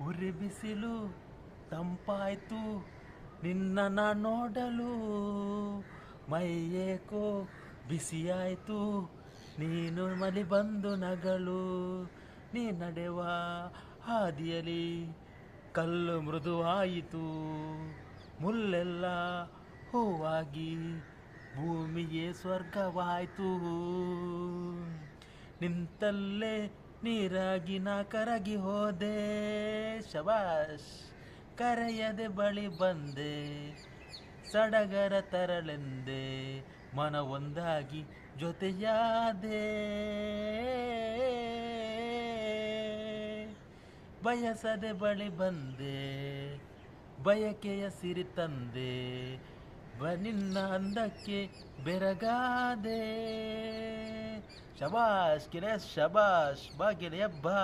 ಉರಿ ಬಿಸಿಲು ತಂಪಾಯ್ತು ನಿನ್ನ ನೋಡಲು, ಮೈ ಏಕೋ ಬಿಸಿಯಾಯ್ತು ನೀನು ಮಲಿ ಬಂದು ನಗಲು. ನೀ ನಡೆವ ಹಾದಿಯಲಿ ಕಲ್ಲು ಮೃದುವಾಯಿತು, ಮುಲ್ಲೆಲ್ಲ ಹೂವಾಗಿ ಭೂಮಿಗೆ ಸ್ವರ್ಗವಾಯ್ತು. ನಿಂತಲ್ಲೇ ನೀರಾಗಿ ನಾ ಕರಗಿ ಹೋದೆ, ಶಬಾಷ್ ಕರೆಯದೆ ಬಳಿ ಬಂದೆ, ಸಡಗರ ತರಲೆಂದೆ ಮನ ಒಂದಾಗಿ ಜೊತೆಯಾದೆ. ಬಯಸದೆ ಬಳಿ ಬಂದೆ, ಬಯಕೆಯ ಸಿರಿ ತಂದೆ, ನಿನ್ನ ಅಂದಕ್ಕೆ ಬೆರಗಾದೆ. ಶಬಾಷ್ ಗೆಳೆಯ ಶಬಾಷ್, ಬಾ ಗೆಳೆಯ ಬಾ.